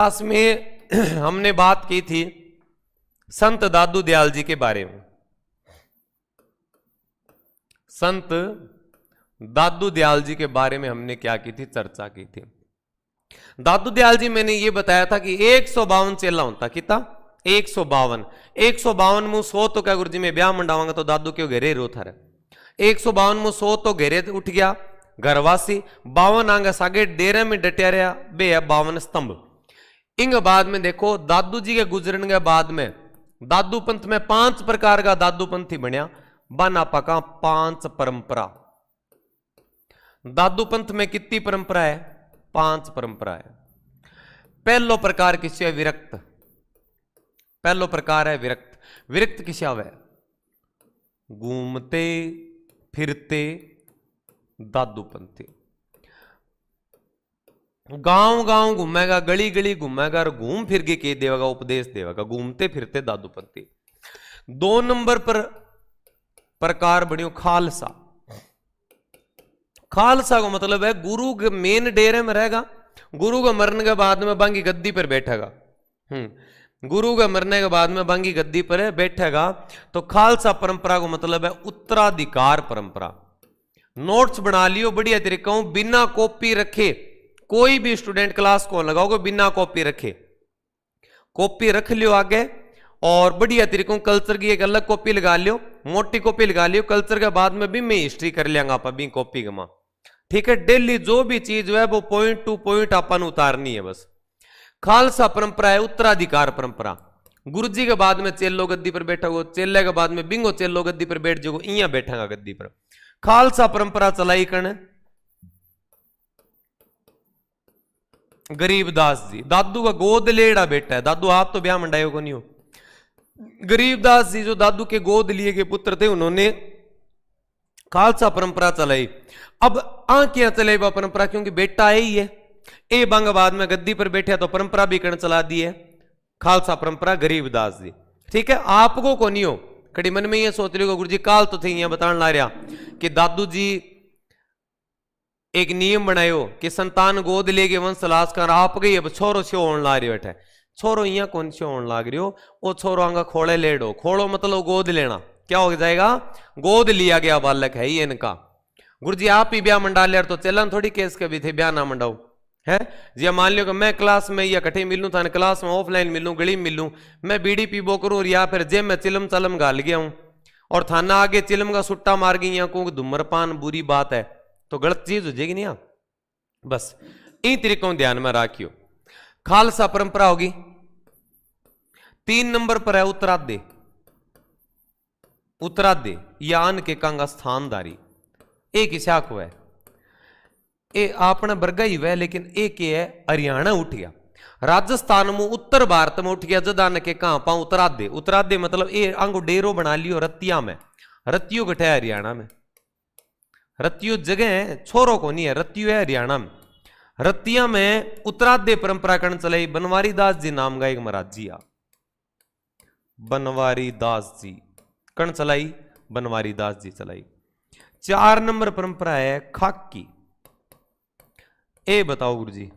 Class में हमने बात की थी संत दादू दयाल जी के बारे में। संत दादू दयाल जी के बारे में हमने क्या की थी, चर्चा की थी। दादू दयाल जी मैंने ये बताया था कि 152 चेला होता, कितना 152 मुंह 100 तो क्या गुरु जी में ब्याह मंडावांगा तो दादू क्यों घेरे रो था 152 मुंह 100 तो घेरे उठ गया घरवासी। 52 आंगा सागे डेरे में डटिया रहा बे है 52 स्तंभ। इंग बाद में देखो दादू जी के गुजरने के बाद में दादू पंथ में 5 प्रकार का दादू पंथी बनया। बना पका 5 परंपरा। दादू पंथ में कितनी परंपरा है? 5 परंपरा है। पहलो प्रकार किसी है विरक्त। पहलो प्रकार है विरक्त। विरक्त किसी है? घूमते फिरते दादू पंथी। गांव गांव घूमेगा, गली गली घूमेगा और घूम फिर के देगा उपदेश देगा। घूमते फिरते दादू पंथी। 2 नंबर पर प्रकार बनियो खालसा। खालसा का मतलब है गुरु के मेन डेरे में रहेगा, गुरु के मरने के बाद में बांगी गद्दी पर बैठेगा। गुरु के मरने के बाद में बांगी गद्दी पर बैठेगा। तो खालसा परंपरा को मतलब है उत्तराधिकार परंपरा। नोट्स बना लियो बढ़िया तरीका हूं, बिना कॉपी रखे कोई भी स्टूडेंट क्लास को लगाओगे बिना कॉपी रखे। कॉपी रख लियो आगे और बढ़िया तरीकों कल्चर की एक अलग कॉपी लगा लियो, मोटी कॉपी लगा लियो। कल्चर के बाद में भी मैं हिस्ट्री कर लेंगे आप अभी कॉपी के मां, ठीक है। डेली जो भी चीज है वो पॉइंट टू पॉइंट अपन उतारनी है बस। खालसा परंपरा है उत्तराधिकार परंपरा। गुरु जी के बाद में चेलो गद्दी पर बैठा हो, चेले के बाद में बिंगो चेलो गद्दी पर बैठ जाओ, इया बैठेगा गद्दी पर। खालसा परंपरा चलाई करण गरीबदास जी। दादू का गोद लेड़ा बेटा है। दादू आप तो ब्याह मंडायो को नहीं हो। गरीबदास जी जो दादू के गोद लिए के पुत्र थे, उन्होंने खालसा परंपरा चलाई। अब क्या चलाई वह परंपरा, क्योंकि बेटा ही है ए बंग बाद में गद्दी पर बैठा तो परंपरा भी करण चला दी है खालसा परंपरा गरीबदास जी, ठीक है। आपको को नहीं हो कड़ी मन में ये सोच रहे हो गुरु जी काल तो थे यहां बताने ला रहा कि दादू जी एक नियम बनायो कि संतान गोद लेके वंश लाश कर आप गई अब छोरो से होने ला रही बैठे। छोरो यहाँ कौन से होने लाग रही हो, वो छोरो आंगा खोले लेडो। खोलो मतलब गोद लेना, क्या हो जाएगा? गोद लिया गया बालक है ये इनका। गुरु जी आप ही ब्याह मंडा लिया तो चलन थोड़ी केस के भी थे ब्याह ना मंडाओ है जी। मान लियो कि मैं क्लास में या कठे मिलूं था क्लास में ऑफलाइन मिलूं गली में मिलूं, मैं बीड़ी पीबो करूं या फिर जेब में चिलम चलम गाल गया हूं और थाना आगे चिलम का सुट्टा मार गई या को धूम्रपान बुरी बात है तो गलत चीज हो जाएगी नहीं। आप बस इन तरीकों ध्यान में रखियो। खालसा परंपरा होगी। 3 नंबर पर है उत्तराधे। उत्तराधे यान के कंगा स्थानदारी एक हिस्सा को है ए अपना बरगा ही वह, लेकिन एक है हरियाणा उठ गया, राजस्थान में उत्तर भारत में उठ गया जदान के कहां पाऊं उत्तराधे। उत्तराधे मतलब ए आंगो डेरो बना लियो रतिया में। रतियो गठे हरियाणा में। रतियो जगह है, छोरो को नहीं है, रतियो है हरियाणा में। रतिया में उत्तराधे परंपरा करण चलाई। बनवारी दास जी नाम का एक महाराज जी आ, बनवारी दास जी कण चलाई, बनवारी दास जी चलाई। 4 नंबर परंपरा है खाकी। ए बताओ गुरु जी,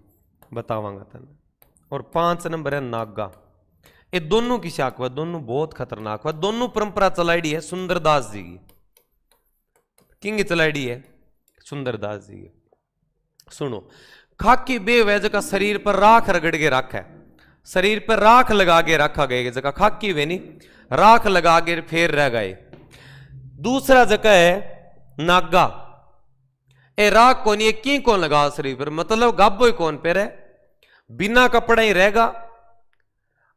बतावांगा तन। और 5 नंबर है नागा। ये दोनों की शाख है, दोनों बहुत खतरनाक है। दोनों परंपरा चलाईडी है सुंदरदास जी की। किंग चलाईडी है सुंदरदास जी की। सुनो खाकी बे वह जगह शरीर पर राख रगड़ के रखा है, शरीर पर राख लगा के रखा गया जगह खाकी वे नहीं, राख लगा के फेर रह गए। दूसरा जगह है नागा। ए राख कौन, ये की कौन लगा शरीर पर, मतलब गाबो ही कौन पे रहे, बिना कपड़ा ही रहेगा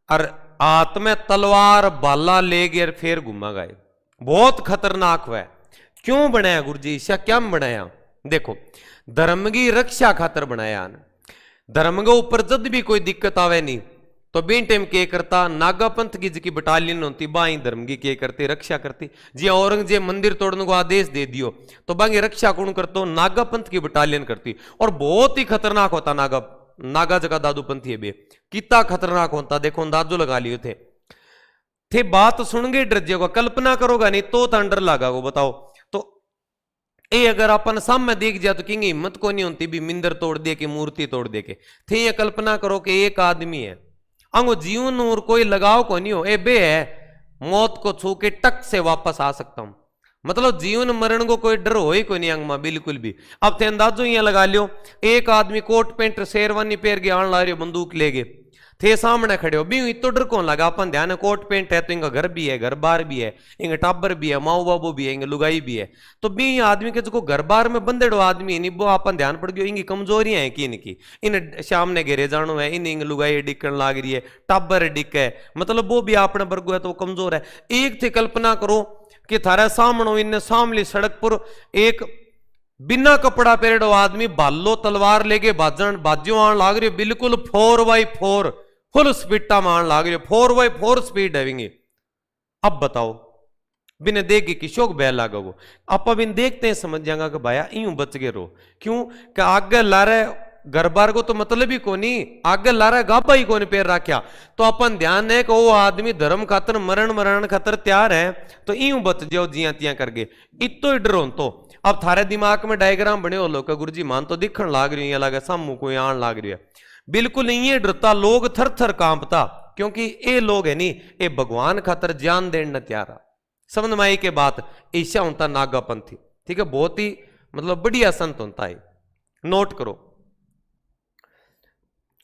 और हाथ में तलवार भाला ले गए फिर घुमा गए। बहुत खतरनाक हुआ। क्यों बनाया गुरु जी, इसका क्या बनाया? देखो धर्म की रक्षा खातर बनाया। धर्म के ऊपर जब भी कोई दिक्कत आवे नहीं तो बिन टाइम के करता नागा पंथ की जिकी बटालियन होती बाई धर्म की के करती रक्षा करती। जी औरंगजेब मंदिर तोड़ने को आदेश दे दियो तो बाकी रक्षा कौन करता? नागा पंथ की बटालियन करती। और बहुत ही खतरनाक होता नागा। नागा जगह दादू पंथी है बे कितना खतरनाक होता, देखो अंदाजो लगा लियो थे बात सुन गए डर जाओगा, कल्पना करोगा नहीं तो अंडर लगा वो बताओ। तो ये अगर अपन सामने देख जाए तो कहेंगे हिम्मत को नहीं होती भी मिंदर तोड़ दे के मूर्ति तोड़ दे के थे। ये कल्पना करो कि एक आदमी है अंगो जीवन और कोई लगाव को नहीं हो, ए बे है मौत को छू के टक से वापस आ सकता हूं, मतलब जीवन मरण को कोई डर हो ही कोई नहीं अंग में बिल्कुल भी। अब थे अंदाजो यहाँ लगा लियो, एक आदमी कोट पेंट शेरवानी पहन के आन ला रहे बंदूक लेके थे सामने खड़े हो भी इतो डर कौन लगा। अपन ध्यान है कोट पेंट है तो इनका घर भी है, घर बार भी है, इनका टाबर भी है, माओ बाबू भी है, इनका लुगाई भी है। तो भी आदमी के जो घर बार में बंदेड़ो आदमी नहीं वो अपन ध्यान पड़ गयो इनकी कमजोरियां है कि इनकी इन सामने घेरे जानो है, इन लुगाई डिकन लाग रही है, टाबर डिक है, मतलब वो भी अपने वर्गो है तो कमजोर है। एक थे कल्पना करो कि थारे सामने इन सामली सड़क पर एक बिना कपड़ा पहरेडो आदमी भालो तलवार लेके बाजियों आन लाग रही, बिल्कुल 4x4 फुल स्पीडा में आन लाग रही, 4x4 स्पीड है। अब बताओ बिना देख के शोक बह लागा वो, आप बिन देखते हैं समझ जाएगा कि भाया यूं बच गए रो, क्यों कि आगे ला रहे घर बार को तो मतलब ही कोनी, आगे ला रहा गाबा ही कोनी पैर रखा। तो अपन ध्यान है कि वो आदमी धर्म खातर मरण खातर तैयार है तो यूं बच जाओ जिया तिया करके इतो ही डरो। तो अब थारे दिमाग में डायग्राम बने हो लोग गुरु जी मान तो दिखण लाग रही है, लगे सामू कोई आन लाग रही है, बिल्कुल नहीं है डरता, लोग थर थर कांपता, क्योंकि ये लोग है नी ये भगवान खातर जान देना तैयार। समझ में आई के बात, ईशा होता नागापंथी, ठीक है, बहुत ही मतलब बढ़िया संत होता है। नोट करो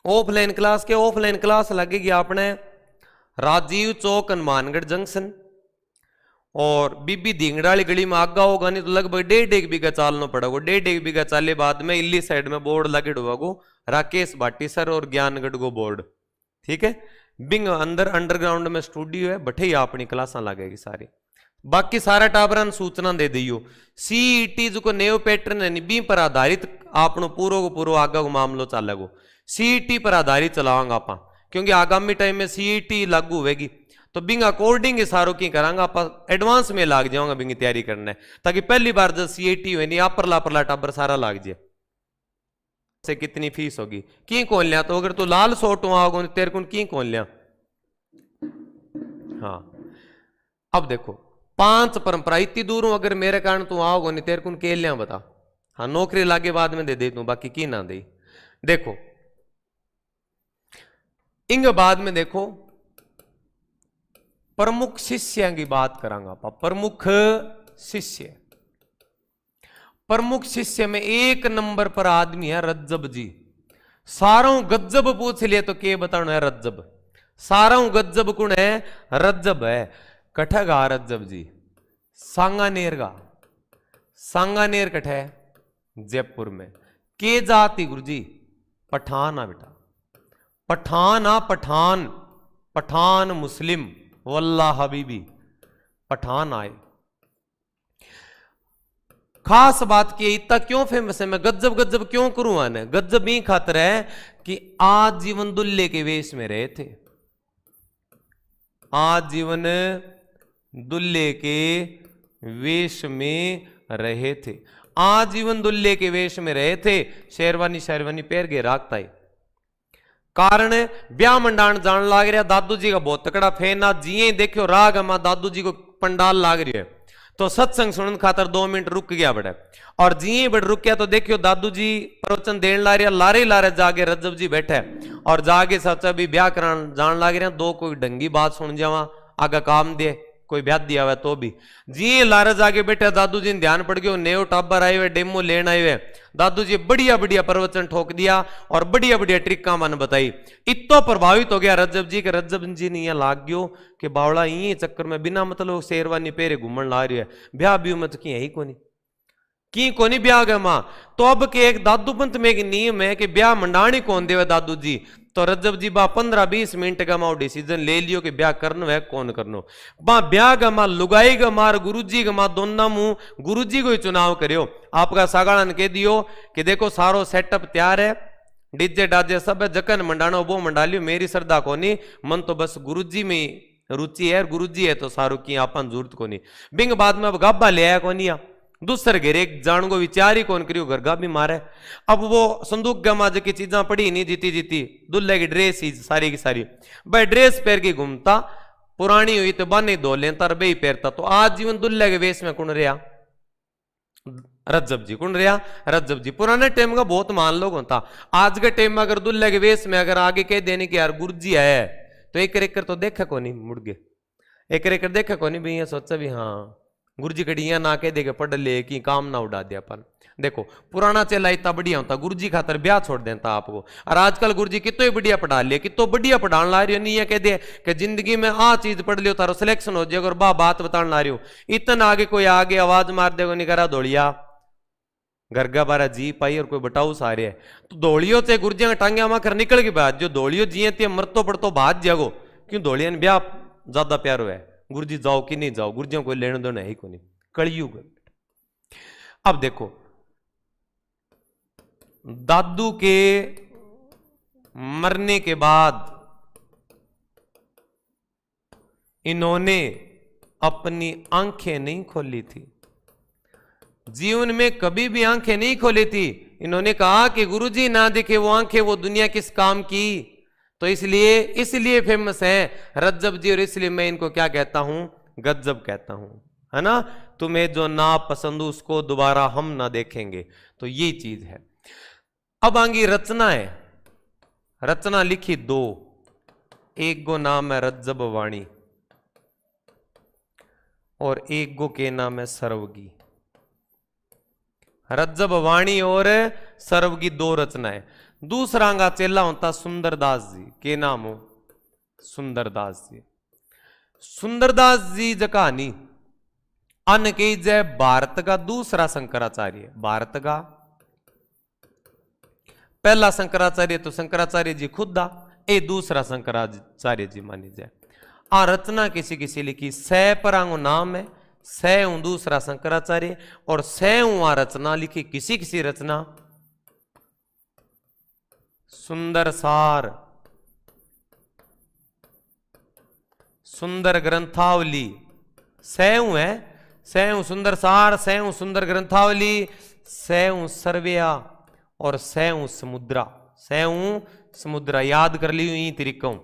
ऑफलाइन क्लास के ऑफलाइन क्लास लगेगी आपने राजीव चौक हनुमानगढ़ जंक्शन और बीबी धिंगड़ाली गली में आगा होगा नहीं तो लगभग 1.5 बीघा चालना पड़ेगा। 1.5 बीघा चाले बाद में इल्ली साइड में बोर्ड लगे हुआ गो राकेश भाटी सर और ज्ञानगढ़ को बोर्ड, ठीक है। बिंग अंदर अंडरग्राउंड में स्टूडियो है, बठे ही अपनी क्लासा लगेगी सारी। बाकी सारा टाबरन सूचना दे दियो। सीईटी जो नेव पैटर्न है बी पर आधारित आपनो पूरो को पूरो आगा को मामलो चलेगो। सीईटी पर आधारित चलावांगा आप, क्योंकि आगामी टाइम में सीईटी लागू होगी तो बिंग अकॉर्डिंग सारो की करांगा आप एडवांस में लाग जाऊंगा बिंग तैयारी करना है, ताकि पहली बार जब सीईटी हुई नहीं आप परला टाबर सारा लाग जाए। से कितनी फीस होगी की कौन लिया, तो अगर तू लाल सोट आओगे तेरे को की कौन लिया। हाँ अब देखो 5 परंपरा इतनी दूर हूं, अगर मेरे कारण तू आओगे नहीं तेरे को के लिया बता। हाँ नौकरी लागे बाद में दे तू, बाकी की ना दे। देखो इंग बाद में देखो प्रमुख शिष्य की बात करांगा। प्रमुख शिष्य, प्रमुख शिष्य में 1 नंबर पर आदमी है रज्जब जी। सारों गज्जब पूछ लिया तो के बताना है रज्जब, सारों गज्जब कौन है, रज्जब है। कठगा रज्जब जी सांगानेर का, सांगानेर कठ है जयपुर में। के जाति गुरु जी, पठान आ बेटा, पठान आ, पठान, पठान मुस्लिम वल्ला हबीबी, पठान आए। खास बात की इतना क्यों फेमस है, मैं गज्जब गज्जब क्यों करूं आने, गज्जब ही खातर है कि आज जीवन दुल्ले के वेश में रहे थे, आज जीवन दुल्ले के वेश में रहे थे, आज जीवन दुल्ले के वेश में रहे थे। शेरवानी शेरवानी पैर के राखता है, कारण ब्याह मंडान जान लाग रहा। दादू जी का बहुत तकड़ा फैन, आज जिये देखियो राग अमा दादू जी को पंडाल लाग रही है तो सत्संग सुनने खातर 2 मिनट रुक गया बड़े, और जिये बड़ रुक गया तो देखियो दादू जी प्रवचन देन ला रहा, लारे लारे जागे रज्जब जी बैठे और जागे सचा भी ब्याह करान जान लाग रहे। दो कोई ढंगी बात सुन जावा आगे काम दे, कोई ब्याह दिया हुआ तो भी जी लारे जागे बैठे। दादू जी ध्यान पड़ गयो, नेव टाबर आए हुए, डेमो लेन आए हुए। दादू जी बढ़िया बढ़िया प्रवचन ठोक दिया और बढ़िया बढ़िया ट्रिका मन बताई। इतो प्रभावित हो गया रज्जब जी के, रज्जब जी ने यहाँ लाग गयो कि बावड़ा यही चक्कर में बिना मतलब शेरवानी पेरे घूमन ला रही है, ब्याह भी मत की ही कोनी की कोनी ब्याह गया मां। तो अब के एक दादू पंथ में एक नियम है कि ब्याह मंडाणी कौन देवे दादू जी, तो रज्जब जी बा 15-20 मिनट का माओ डिसीजन ले लियो कि ब्याह करनो है कौन करनो। बा ब्याह का मां लुगाई का मार गुरु जी का मां दोनों मुंह गुरु जी को ही चुनाव करियो। आपका सागाड़न कह दियो कि देखो सारो सेटअप तैयार है, डीजे डाजे सब है, जकन मंडानो वो मंडा लियो, मेरी श्रद्धा कोनी, मन तो बस गुरु जी में रुचि है, गुरु जी है तो सारू की आपन जरूरत कोनी। बिंग बाद में अब गाबा ले आया कोनी, दूसरे घेरे जान को विचार ही कौन करियो, घरगा भी मारे। अब वो संदूक गमाज की चीजा पड़ी नहीं, जीती जीती दुल्हे की ड्रेस ही सारी की सारी भाई ड्रेस पहन के घूमता, पुरानी हुई तो बने धो लेता बे ही पहनता। तो आज जीवन दुल्हे के वेश में कौन रहा, रज्जब जी कौन रहा? रज्जब जी। पुराने टाइम का बहुत मान लोग होता। आज के टाइम में अगर दुल्हे के वेश में अगर आगे कह देने की यार गुरु जी है तो एक कर तो देखा को नहीं मुड़ गए, एक देखा को नहीं भी, ये सोचा भी हाँ गुरु जी कड़िया ना कह देगा पढ़ ले कि काम ना उड़ा दिया अपन। देखो पुराना चेला इतना बढ़िया होता, गुरु जी खातर ब्याह छोड़ देता आपको। और आजकल गुरु जी कितो बढ़िया पढ़ा लिया, कितो बढ़िया पढ़ाने ला रही हो, नहीं ये कह दे कि जिंदगी में आ चीज पढ़ लियो तारो सिलेक्शन हो जाएगा और बात बताने ला रही हो। इतना आगे कोई आगे आवाज मार देगा नहीं करा दौड़िया गरगा बारा जी पाई और कोई बटाऊ सारे है तो दौड़ियो से गुर्जिया टांगे माकर निकल के बाद जो दौड़ियो जिये ते मरतो पड़तो भाज जागो क्यों दौड़िया ने ब्याह ज्यादा प्यारो है। गुरु जी जाओ कि नहीं जाओ, गुरुजियों को लेने देना है को नहीं, कलयुग। अब देखो दादू के मरने के बाद इन्होंने अपनी आंखें नहीं खोली थी, जीवन में कभी भी आंखें नहीं खोली थी। इन्होंने कहा कि गुरुजी ना देखे वो आंखें वो दुनिया किस काम की। तो इसलिए फेमस है रज्जब जी, और इसलिए मैं इनको क्या कहता हूं, गज्जब कहता हूं, है ना। तुम्हें जो ना पसंद उसको दोबारा हम ना देखेंगे, तो ये चीज है। अब आगे रचना है, रचना लिखी दो, एक गो नाम है रज्जब वाणी और एक गो के नाम है सर्वगी। रज्जब वाणी और सर्वगी दो रचना है। दूसरा का चेला होता सुंदरदास जी, के नाम हो सुंदरदास जी। सुंदरदास जी जकानी अन के जय भारत का दूसरा शंकराचार्य, भारत का पहला शंकराचार्य तो शंकराचार्य जी खुद दा, ए दूसरा शंकराचार्य जी मानी जाए। आ रचना किसी किसी लिखी सै परांगो नाम है, सै दूसरा शंकराचार्य और सै रचना लिखी किसी किसी रचना सुंदर सार, सुंदर ग्रंथावली, सैऊ है, सैऊ सुंदर सार, सैऊ सुंदर ग्रंथावली, सैऊ सर्वेया और सैऊ समुद्रा। सैऊ समुद्रा याद कर ली यही तरीकों,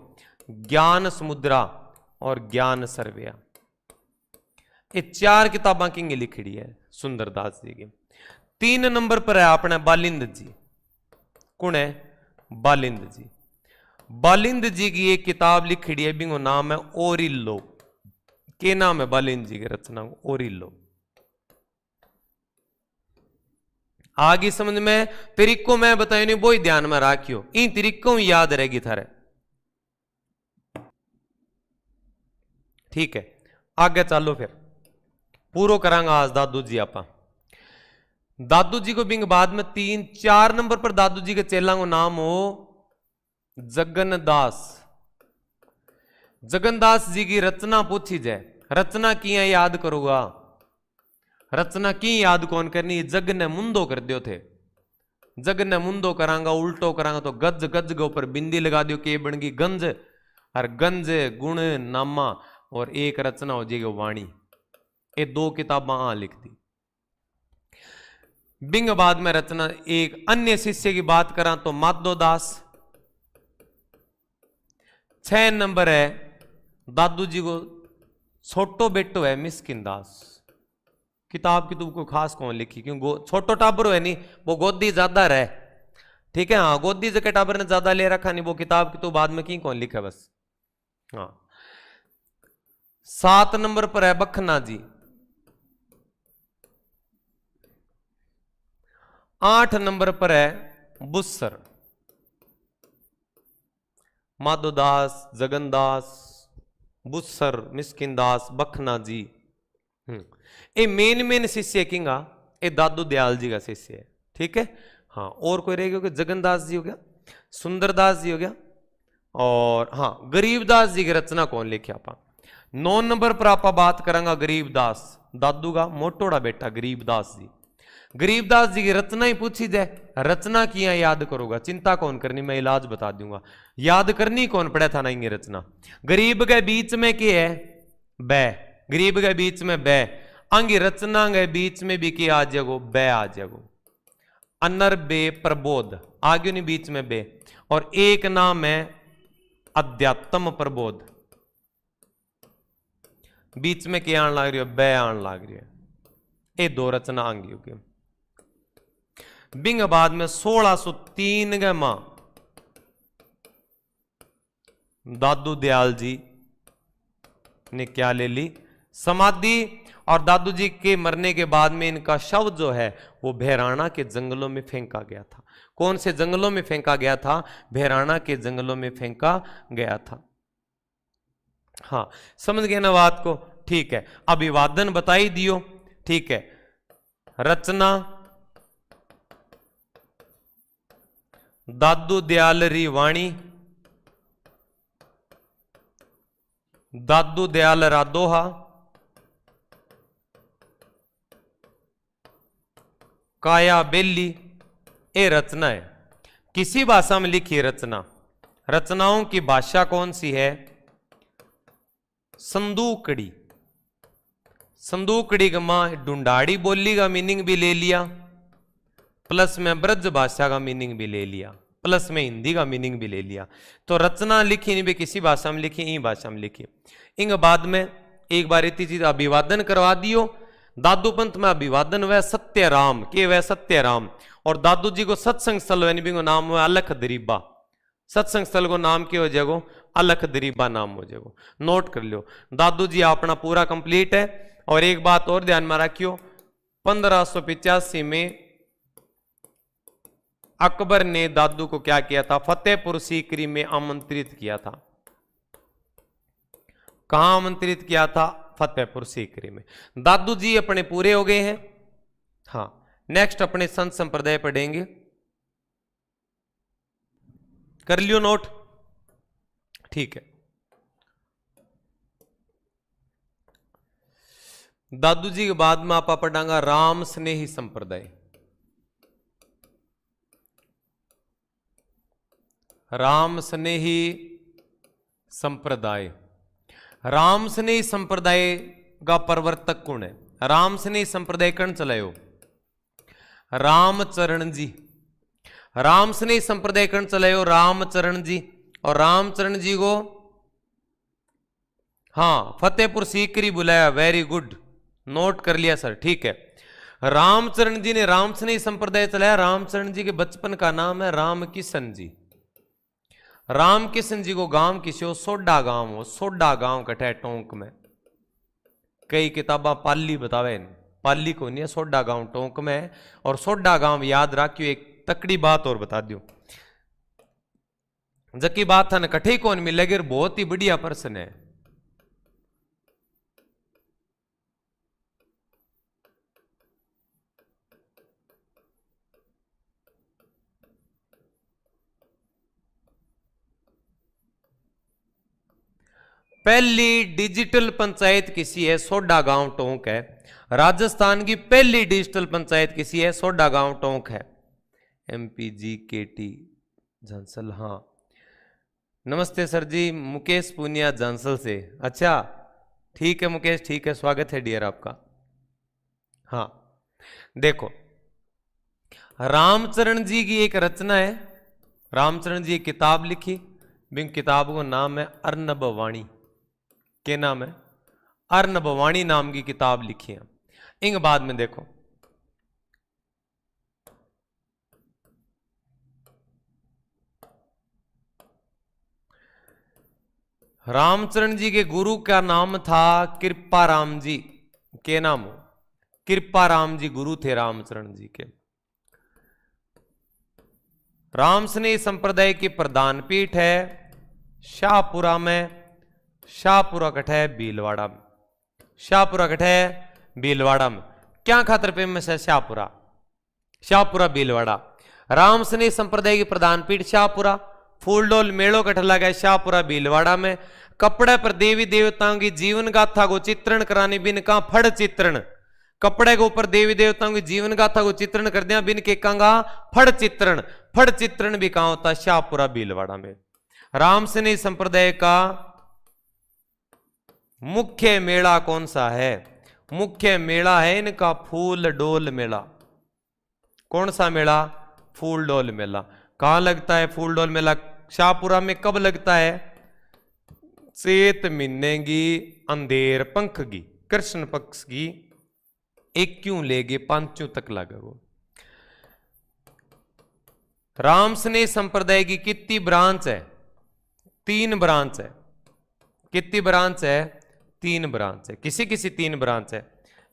ज्ञान समुद्रा और ज्ञान सर्वेया। ये चार किताबा किंग लिखी है सुंदरदास जी की। 3 नंबर पर है अपने बालिंद जी। कौन है? बालिंद जी। बालिंद जी की एक किताब लिखी है, बिंगो नाम है ओरिल्लो। के नाम है बालिंद जी की रचना? ओरिल्लो। आगे समझ में तरीकों में बतायो नहीं, वो ही ध्यान में रखियो, इन तरीकों याद रहेगी थारे, ठीक है। आगे चलो फिर पूरा करांगा आज दादू जी आपा। दादू जी को बिंग बाद में 3-4 नंबर पर दादू जी के चेला को नाम हो जगन्नदास। जगन्नदास जी की रचना पूछी जाए, रचना किया याद करूंगा, रचना की याद कौन करनी? जग ने मुंदो कर दियो थे, जग ने मुंदो करांगा उल्टो करांगा तो गज, गज के ऊपर बिंदी लगा दियो के बन गई गंज, और गंज गुण नामा और एक रचना हो जाएगी वाणी। ये 2 किताबा लिख दी। बिंग बाद में रचना एक अन्य शिष्य की बात करा तो माधोदास। 6 नंबर है दादू जी को छोटो बेटो है मिस्किन दास। किताब की तुमको खास कौन लिखी? क्यों छोटो टाबर है नहीं, वो गोदी ज्यादा रहे, ठीक है। हाँ गोदी जगह टाबर ने ज्यादा ले रखा नहीं, वो किताब की तो बाद में की कौन लिखा बस। हाँ 7 नंबर पर है बखना जी। 8 नंबर पर है बुस्सर। माधोदास, जगन्नदास, बुस्सर, मिस्किनदास, बखना जी। ये मेन शिष्य किंगा, ये दादू दयाल जी का शिष्य है, ठीक है। हाँ और कोई रह गया? जगन्नदास जी हो गया, सुंदरदास जी हो गया, और हाँ गरीबदास जी की रचना कौन लिखे आपा? 9 नंबर पर आपा बात करेंगे गरीबदास, दादू का मोटोड़ा बेटा गरीबदास जी। गरीबदास जी की रचना ही पूछी जाए, रचना किया याद करोगा, चिंता कौन करनी, मैं इलाज बता दूंगा। याद करनी कौन पड़ा था ना ये रचना। गरीब के बीच में क्या है? बै। गरीब के बीच में बै, अंगी रचना के बीच में भी क्या आ जाएगो? बै आ जाएगो। अनर बे प्रबोध, आगे नहीं बीच में बे, और एक नाम है अध्यात्म प्रबोध, बीच में क्या आन लग रही है? बै आन लग रही है। ये दो रचना आंगी होगी। बिंग बाद में 1603 के मां दादू दयाल जी ने क्या ले ली? समाधि। और दादू जी के मरने के बाद में इनका शव जो है वो भैराणा के जंगलों में फेंका गया था। कौन से जंगलों में फेंका गया था? भैराणा के जंगलों में फेंका गया था। हाँ, समझ गए ना बात को? ठीक है, अभिवादन बताई दियो। ठीक है, रचना दादू दयाल री वाणी, दादू दयाल रा दोहा, काया बेली, ये रचना है। किसी भाषा में लिखी रचना। रचनाओं की भाषा कौन सी है? संदूकड़ी। संदूकड़ी का मां ढूंढाड़ी बोली का मीनिंग भी ले लिया, प्लस में ब्रज भाषा का मीनिंग भी ले लिया, प्लस में हिंदी का मीनिंग भी ले लिया। तो रचना लिखी नहीं भी किसी भाषा में लिखी, इन भाषा में लिखी। इंग बाद में एक बार इतनी चीज अभिवादन करवा दियो। दादू पंथ में अभिवादन वह सत्य राम के, वह सत्य राम। और दादू जी को सत्संग स्थल को नाम हुआ अलख दरीबा। सत्संग स्थल को नाम क्या हो जाएगा? अलख दरीबा नाम हो जाएगा। नोट कर लो। दादू जी अपना पूरा कंप्लीट है। और एक बात और ध्यान में रखियो, 1585 में अकबर ने दादू को क्या किया था? फतेहपुर सीकरी में आमंत्रित किया था। कहां आमंत्रित किया था? फतेहपुर सीकरी में। दादू जी अपने पूरे हो गए हैं। हाँ, नेक्स्ट अपने संत संप्रदाय पढ़ेंगे। कर लियो नोट? ठीक है। दादू जी के बाद में आपा पढ़ांगा राम स्नेही संप्रदाय। राम स्नेही संप्रदाय। राम स्नेही संप्रदाय का प्रवर्तक कौन है? राम स्नेही संप्रदाय कौन चलायो? रामचरण जी। राम स्नेही संप्रदाय कौन चलायो? रामचरण जी। और रामचरण जी को हाँ फतेहपुर सीकरी बुलाया। वेरी गुड, नोट कर लिया सर। ठीक है, रामचरण जी ने राम स्नेही संप्रदाय चलाया। रामचरण जी के बचपन का नाम है राम किशन जी। राम किशन जी को गांव किसी हो सोडा गांव हो। सोडा गांव कटे टोंक में। कई किताबा पाली बतावे, पाली को नहीं है, सोडा गांव टोंक में है। और सोडा गांव याद रखियो। एक तकड़ी बात और बता दियो, जकी बात था ना कठे कौन मिलेगी, बहुत ही बढ़िया पर्सन है। पहली डिजिटल पंचायत किसी है? सोडा गांव टोंक है। राजस्थान की पहली डिजिटल पंचायत किसी है? सोडा गांव टोंक है। MPGKT झांसल। हाँ, नमस्ते सर जी, मुकेश पुनिया झांसल से। अच्छा ठीक है मुकेश, ठीक है, स्वागत है डियर आपका। हाँ देखो, रामचरण जी की एक रचना है। रामचरण जी एक किताब लिखी, बिन किताब को नाम है अर्नब वाणी। के नाम है? अर्नब वाणी नाम की किताब लिखी है। इंग बाद में देखो, रामचरण जी के गुरु का नाम था कृपाराम जी। के नाम हो? कृपाराम जी गुरु थे रामचरण जी के। राम स्नेही संप्रदाय की प्रधान पीठ है शाहपुरा में। शाहपुरा कठ है? भीलवाड़ा में। शाहपुरा कठ है? भीलवाड़ा में। क्या खातर फेमस है शाहपुरा? शाहपुरा भीलवाड़ा। राम स्नेही संप्रदाय की प्रधान पीठ शाहपुरा। फूलडोल मेड़ो कठ लगा है शाहपुरा भीलवाड़ा में। कपड़े पर देवी देवताओं की जीवन गाथा को चित्रण कराने बिन का फड़ चित्रण। कपड़े के ऊपर देवी देवताओं की जीवन गाथा को चित्रण कर दिया बिन के कंगा फड़ चित्रण। फड़ चित्रण भी कहां होता? शाहपुरा भीलवाड़ा में। राम स्नेही संप्रदाय का मुख्य मेला कौन सा है? मुख्य मेला है इनका फूल डोल मेला। कौन सा मेला? फूल डोल मेला। कहां लगता है फूल डोल मेला? शाहपुरा में। कब लगता है? चैत महीने की अंधेर पंख की, कृष्ण पक्ष की एक क्यों ले गए पांचों तक लगा वो। राम स्नेह संप्रदाय की कितनी ब्रांच है? 3 ब्रांच है। कितनी ब्रांच है? 3 ब्रांच है। किसी किसी 3 ब्रांच है।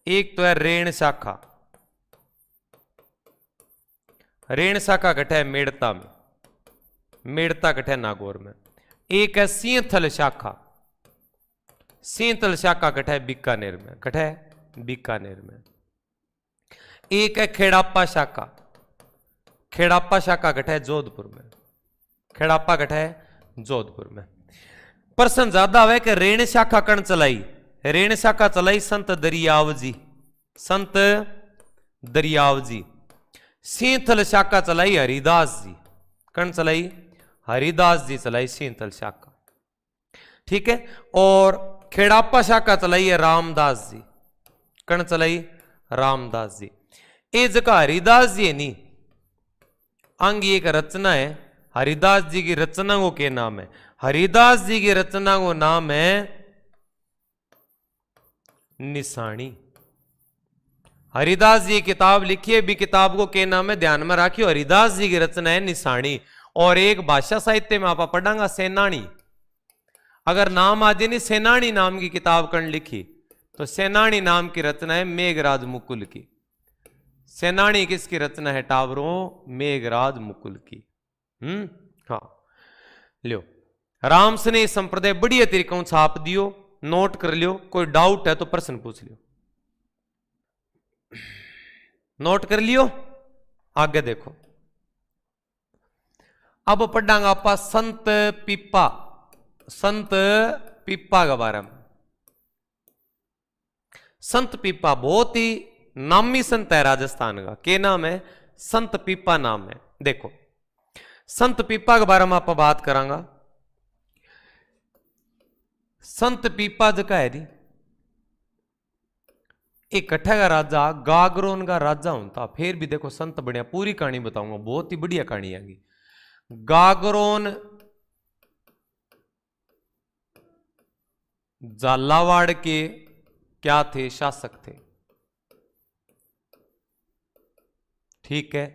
एक तो है रेण शाखा, रेण शाखा गठे मेड़ता में, मेड़ता गठे नागौर में। एक है सिंहथल शाखा, सिंहथल शाखा गठे बीकानेर में, गठे बीकानेर में। एक है खेड़ापा शाखा, खेड़ापा शाखा गठे जोधपुर में, खेड़ापा गठे जोधपुर में। प्रश्न ज्यादा है कि रेण शाखा कण चलाई? रेण शाखा चलाई संत दरियाव जी, संत दरियाव जी। सिंहथल शाखा चलाई हरिदास जी, कण चलाई? हरिदास जी चलाई सिंहथल शाखा, ठीक है। और खेड़ापा शाखा चलाई है रामदास जी, कण चलाई? रामदास जी। ये जगह हरिदास जी है नी, अंग एक रचना है। हरिदास जी की रचना को क्या नाम है? हरिदास जी की रचना को नाम है निशानी। हरिदास जी किताब लिखी है, भी किताब को क्या नाम है ध्यान में रखियो। हरिदास जी की रचना है निशानी। और एक भाषा साहित्य में आप पढ़ांगा सेनानी। अगर नाम आ जाए नहीं सेनानी नाम की किताब कण लिखी, तो सेनानी नाम की रचना है मेघराज मुकुल की। सेनानी किसकी रचना है टावरों? मेघराज मुकुल की। हाँ लियो। राम स्नेह संप्रदाय बढ़िया तरीकों छाप दियो, नोट कर लियो। कोई डाउट है तो प्रश्न पूछ लियो। नोट कर लियो, आगे देखो। अब पढ़ांगा आप संत पीपा, संत पीपा के बारे में। संत पीपा बहुत ही नामी संत है राजस्थान का। क्या नाम है? संत पीपा नाम है। देखो संत पीपा के बारे में आप बात करांगा। संत पीपा जगह है री, एक कट्ठा का राजा गागरोन का राजा होता। फिर भी देखो संत बढ़िया, पूरी कहानी बताऊंगा, बहुत ही बढ़िया कहानी आएगी। गागरोन झालावाड़ के क्या थे? शासक थे, ठीक है।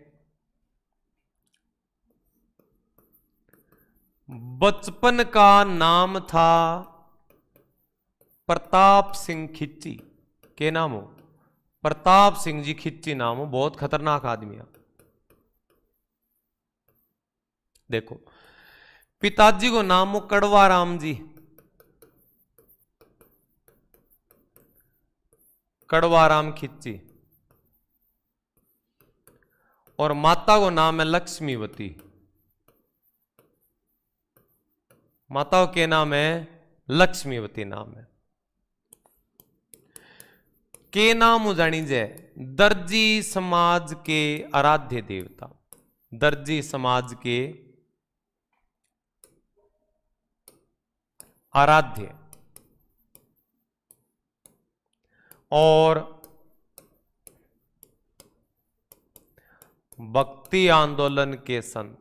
बचपन का नाम था प्रताप सिंह खिच्ची। के नाम हो? प्रताप सिंह जी खिच्ची नाम हो। बहुत खतरनाक आदमी है। देखो पिताजी को नाम हो कड़वा राम जी, कड़वा राम खिच्ची। और माता को नाम है लक्ष्मीवती। माता के नाम है लक्ष्मीवती नाम है। के नाम हो जानी जय दर्जी समाज के आराध्य देवता, दर्जी समाज के आराध्य और भक्ति आंदोलन के संत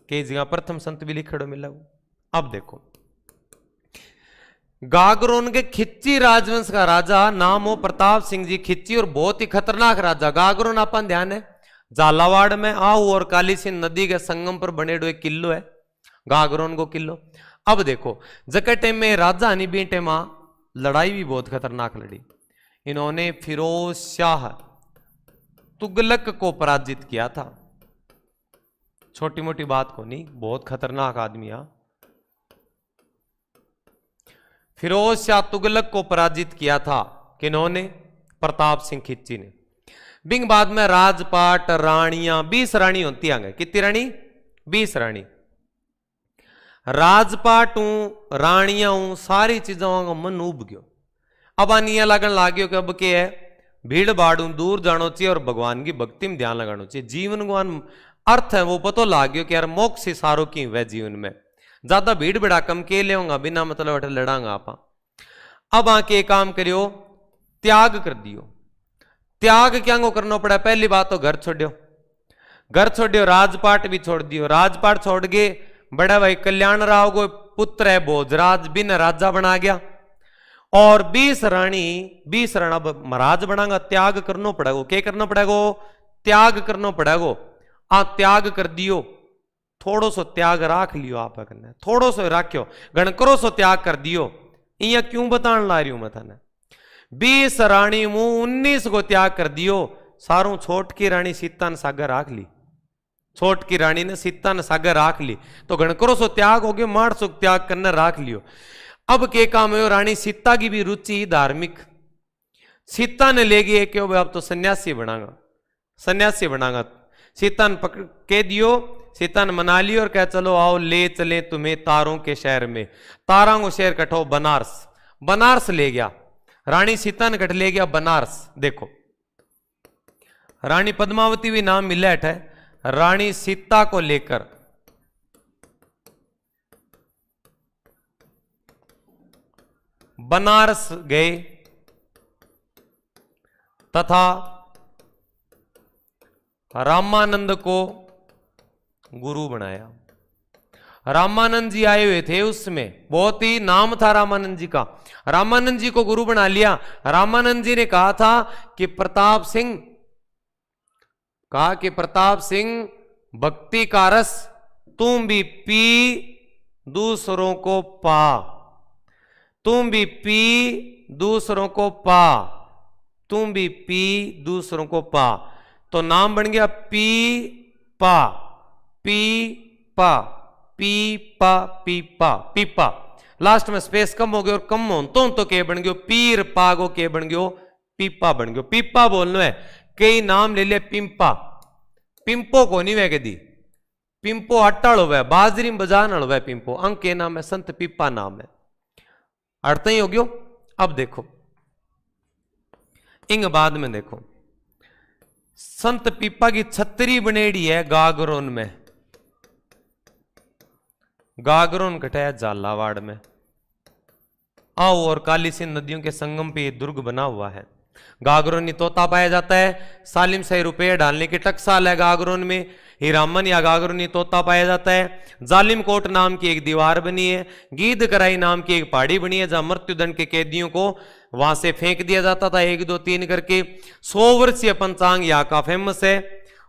के जगह प्रथम संत भी लिखड़ो मिला। अब देखो गागरोन के खिच्ची राजवंश का राजा नाम हो प्रताप सिंह जी खिच्ची, और बहुत ही खतरनाक राजा। गागरोन अपन ध्यान है झालावाड़ में आहू और काली सिंध नदी के संगम पर बने हुए किलो है गागरोन को किलो। अब देखो जके टाइम में राजा हनी बेटे मां लड़ाई भी बहुत खतरनाक लड़ी। इन्होंने फिरोज शाह तुगलक को पराजित किया था। छोटी मोटी बात को नहीं, बहुत खतरनाक आदमी है। फिरोज शाह तुगलक को पराजित किया था किन्होंने? प्रताप सिंह खिच्ची ने। बिंग बाद में राजपाट रानियां 20 रानी होती आगे। कितनी रानी? 20 रानी। राजपाट हूं रानियां हूं सारी चीजों का मन उब गयो। अब आनिया लगन लाग्यो कि अब के है भीड़ भाड़ दूर जानो चाहिए और भगवान की भक्ति में ध्यान लगाना चाहिए। जीवन को अर्थ है वो पतो लाग्यो कि यार मोक्ष से सारो की वह जीवन में ज्यादा भीड़ भीड़ा कम के ले बिना मतलब लड़ांगा आप। अब आके काम करियो त्याग कर दियो। त्याग क्या को करना पड़ा? पहली बात तो घर छोड़ियो, घर छोड़ियो, राजपाट भी छोड़ दियो। राजपाट छोड़ के बड़ा भाई कल्याण राव को पुत्र है भोजराज बिन राजा बना गया। और 20 राणी 20 राणा महाराज बनागा, त्याग करना पड़ेगा। क्या करना पड़ेगा? त्याग करना पड़ेगा। आ त्याग कर दियो, थोड़ो सो त्याग राख लियो, आप करना थोड़ो सो राख्यो, गणकरो सो त्याग कर दियो। इया क्यों बताने ला रही हूं मैं थाने? 20 राणी मुंह 19 को त्याग कर दियो, सारू छोट की रानी सीता ने सागर राख ली, छोट की रानी ने सीता ने सागर राख ली, तो गणकरो सो त्याग हो गयो, मार सो त्याग करने राख लियो। अब के काम है? रानी सीता की भी रुचि धार्मिक, सीता ने ले गई कि अब तो सन्यासी बनागा, सन्यासी बनागा। सीता ने पकड़ के दियो, सीता ने मना लियो और कह चलो आओ ले चले तुम्हें तारों के शहर में। तारों को शहर कठो बनारस, बनारस ले गया, रानी सीता ने कट ले गया बनारस। देखो रानी पद्मावती भी नाम मिला है, रानी सीता को लेकर बनारस गए तथा रामानंद को गुरु बनाया। रामानंद जी आए हुए थे, उसमें बहुत ही नाम था रामानंद जी का, रामानंद जी को गुरु बना लिया। रामानंद जी ने कहा था कि प्रताप सिंह भक्ति का रस तुम भी पी दूसरों को पा, तुम भी पी दूसरों को पा, तुम भी पी दूसरों को पा। तो नाम बन गया पी पा, पी पा, पी पा, पी पा, पीपा। लास्ट में स्पेस कम हो गया और कम हो तो के बन गयो पीर पागो, के बन गयो पीपा बन गयो। पीपा बोलना है, कई नाम ले ले पिंपा, पिंपो को नहीं वह कदी, पिंपो अट्टा हो बाजरी में बजान हो पिंपो, अंक के नाम है, संत पीपा नाम है, अर्थ ही हो गयो। अब देखो इंग बाद में देखो, संत पीपा की छतरी बनेड़ी है गागरोन में, गागरोन कटाया झालावाड़ में। आओ और काली सिंध नदियों के संगम पे ये दुर्ग बना हुआ है। गागरोनी तोता पाया जाता है, सालिम शाही रुपये डालने की टकसाल है गागरोन में, हीरामन या गागरोनी तोता पाया जाता है। जालिम कोट नाम की एक दीवार बनी है, गीद कराई नाम की एक पहाड़ी बनी है जहां मृत्युदंड के कैदियों को वहां से फेंक दिया जाता था 1 2 3 करके। 100 वर्षीय पंचांग यहाँ का फेमस है।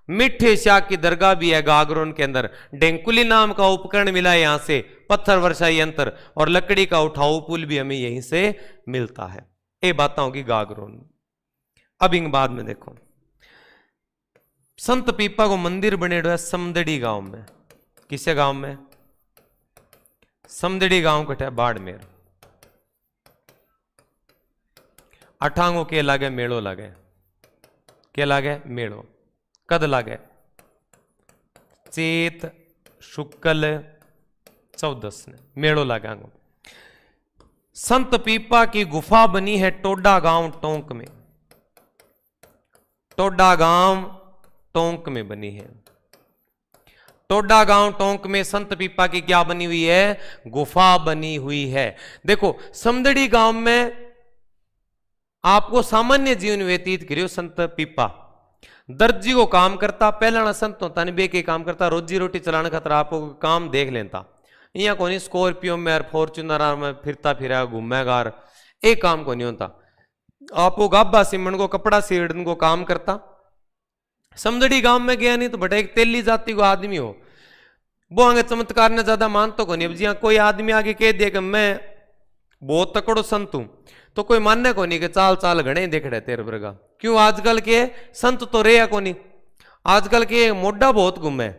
मिठे शाह की दरगाह भी है गागरोन के अंदर। डेंकुली नाम का उपकरण मिला है यहां से, पत्थर वर्षा यंत्र, और लकड़ी का उठाऊ पुल भी हमें यहीं से मिलता है। ये बातें होगी गागरोन। अब इन बाद में देखो, संत पीपा को मंदिर बने है समदड़ी गांव में। किसे गांव में? समदड़ी गांव कटे बाड़मेर। अठांगो के लागे मेड़ो लागे, के लागे मेड़ो, कद लागे चेत शुक्ल 14 ने मेड़ो लागांगो। संत पीपा की गुफा बनी है टोडा गांव टोंक में, टोडा गांव टोंक में बनी है। टोडा गांव टोंक में संत पीपा की क्या बनी हुई है? गुफा बनी हुई है। देखो समदड़ी गांव में आपको सामान्य जीवन व्यतीत करियो संत पीपा। दर्जी को काम करता, पहला संत होता नहीं, के काम करता, रोजी रोटी चलाने खातर आपको काम देख लेता। यहाँ को नहीं स्कॉर्पियो में और फॉर्च्यूनर में फिरता फिरा घूमेगा, एक काम को नहीं होता। आपको गाबा सिमण को कपड़ा सीड़न को काम करता। समदड़ी गांव में गया नहीं तो बटा एक तेली जाति को आदमी हो, वो आगे चमत्कार ने ज्यादा मान तो को नहीं। अब जी कोई आदमी आगे कह दिया कि मैं बहुत तकड़ो संत हूं, तो कोई मानने को नहीं कि चाल चाल घने देख रहे तेरे वर्गा। क्यों? आजकल के संत तो रहे को नहीं, आजकल के मोडा बहुत घूमे,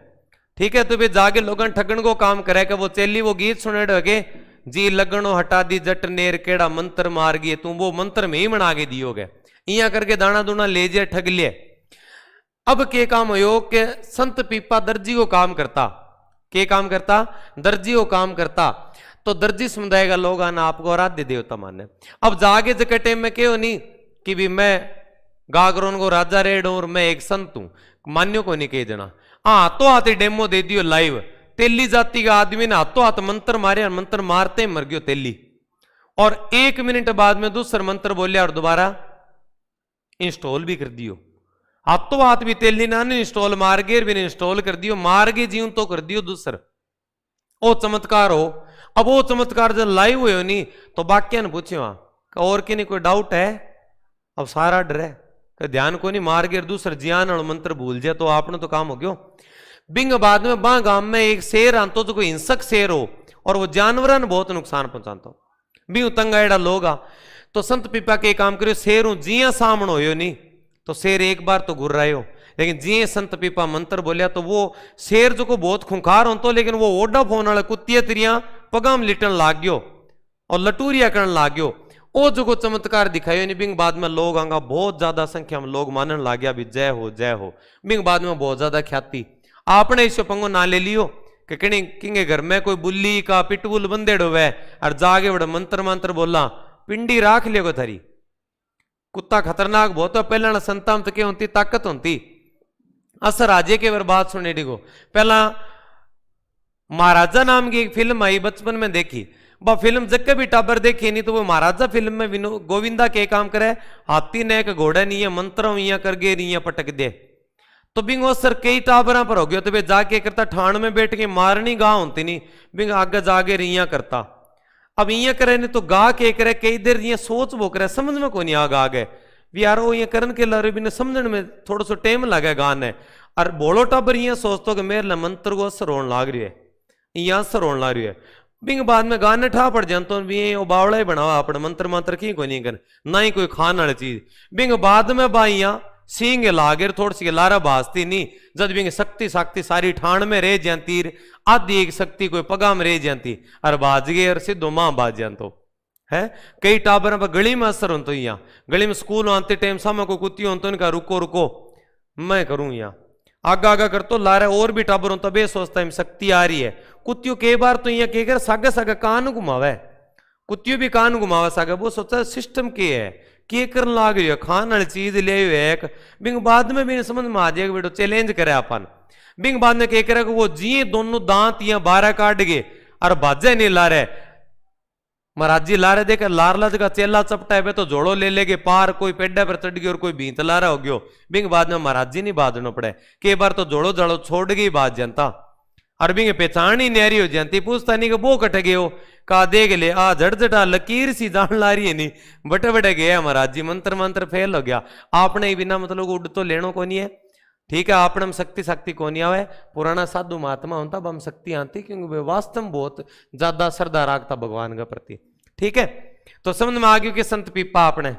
ठीक है। तो वे जाके लोगन ठगन को काम करे कि वो चेली वो गीत सुने के जी लगनो हटा दी जट नेर केड़ा मंत्र मार गए, तू वो मंत्र में ही मना के दियोगे, इया करके दाना दूना ले जे ठग लिए। अब के काम हो के संत पीपा दर्जी को काम करता, के काम करता? दर्जी को काम करता। तो दर्जी समुदाय का लोग आना आपको आराध्य देवता माने। अब जागे जके टाइम में क्यों नहीं कि भी मैं गागरोन को राजा रेड और मैं एक संत हूं, मान्यो को नहीं कह देना। हाँ तो हाथी डेमो दे दियो लाइव, तेली जाति का आदमी ने हाथों हाथ मंत्र मारे और मंत्र मारते मर गयो तेली, और 1 मिनट बाद में दूसरा मंत्र बोलिया और दोबारा इंस्टॉल भी कर दियो। हाथों हाथ भी तेली ना इंस्टॉल मार गए भी इंस्टॉल कर दियो, मार गए जीवन तो कर दियो दूसर। ओ चमत्कार हो। अब वो चमत्कार जब लाइव हुए नहीं तो बाक्या ने पूछे वहां और के नहीं कोई डाउट है? अब सारा डर है कि ध्यान को नहीं मार गए दूसर जियान और मंत्र भूल जाए तो आपने तो काम हो गयो। बिंग बाद में बा गांव में एक शेर आंतो जो कोई हिंसक शेर हो और वो जानवरों ने बहुत नुकसान पहुंचाता हो, भी तंग एड़ा लोग आ तो संत पीपा के काम करियो शेर हूं जिया सामने होयो नहीं तो शेर एक बार तो घुर रहे हो, लेकिन जिये संत पीपा मंत्र बोलिया तो वो शेर जो को बहुत खुंखार हो तो, लेकिन वो ओडा फोन वाला कुत्तिया तिरिया पगाम लिटन लाग गयो और लटूरिया करन लाग गयो। ओ जो को चमत्कार दिखायो नहीं बिंग बाद में लोग आंगा बहुत ज्यादा संख्या में लोग मानन लाग गया भी जय हो जय हो। बिंग बाद में बहुत ज्यादा ख्याति आपने इस पंगो ना ले लियो कि किंगे घर में कोई बुल्ली का पिटबुल बंदेड़ हुए और जागे बड़ा मंत्र मंत्र बोला पिंडी राख लियो थारी। कुत्ता खतरनाक बहुत है, पहला संताम तक होती ताकत होती असर राजे के बार बात सुनने डिगो। पहला महाराजा नाम की एक फिल्म आई बचपन में देखी, वह फिल्म जग के भी टाबर देखी नहीं तो वो महाराजा फिल्म में गोविंदा के काम करे हाथी ने एक घोड़ा नहीं है मंत्र इया कर गे नहीं पटक दे तो बिंग सर कई टाबरा पर हो गया तो वे जाके करता ठाण में बैठ के मारनी गा होती नहीं बिंग आगे जागे रिया करता। अब इया करे नहीं तो गा के करे कई देर ये सोच वो करे समझ में को नहीं आ गए भी यार वो ये करन के लारे भी समझने में थोड़ा सा टाइम लगे गाने और बोलो टाबर ये सोचतो कि मेरे मंत्र को असर होने लाग रही है यहाँ असर होने लाग रही है। बिंग बाद में गाने ठा पड़ जानते भी वो बावड़ा ही बनावा अपने मंत्र मंत्र की कोई नहीं कर ना ही कोई खान वाली चीज। बिंग बाद में बाइया सींग लागे थोड़ी सी लारा बाजती नहीं जब बिंग शक्ति शक्ति सारी ठाण में रह जाती आधी एक शक्ति कोई पगा में रह जाती और बाज गए और सिद्धो मां बाज जानतो है। कई टाबर पर गली में असर हो तो यहाँ गली में स्कूल आते टाइम सामा को कुत्ती हो तो इनका रुको रुको मैं करूं यहाँ आगा आगा कर तो ला रहा और भी टाबर हो तब ये सोचता है शक्ति आ रही है। कुत्तियों कई बार तो यहाँ कह कर सागा सागा कान घुमावे कुत्तियों भी कान घुमावा सागा वो सोचता सिस्टम के है के कर लाग रही है खान वाली चीज ले एक बिंग बाद में भी समझ में आ जाएगा बेटो चैलेंज करे अपन। बिंग बाद में कह करे वो जी दोनों दांत या 12 काट गए और बाजे नहीं ला रहे महाराज जी ला रहे देखे लारला जगह चेला चपटा है तो जोड़ो ले लेगे पार कोई पेड्डा पर चढ़ गई और कोई भीत ला रहा हो गयो। बिंग बाद में महाराज जी नहीं बाजना पड़े कई बार तो जोड़ो जड़ो छोड़ गई बात जनता और बिंग पहचान ही न्यारी हो जाती पूछता नहीं कि वो कट गए हो का देख ले आ झटझटा लकीर सी जान ला रही है नहीं बटे बटे गया महाराज जी मंत्र मंत्र फेल हो गया आपने ही बिना मतलब उड़ तो लेनो को नहीं है। ठीक है आपने हम शक्ति शक्ति को नहीं आवे पुराना साधु महात्मा होता अब हम शक्ति आती क्योंकि वे वास्तव में बहुत ज्यादा श्रद्धा राखता भगवान के प्रति। ठीक है तो समझ में आ गया कि संत पीपा आपने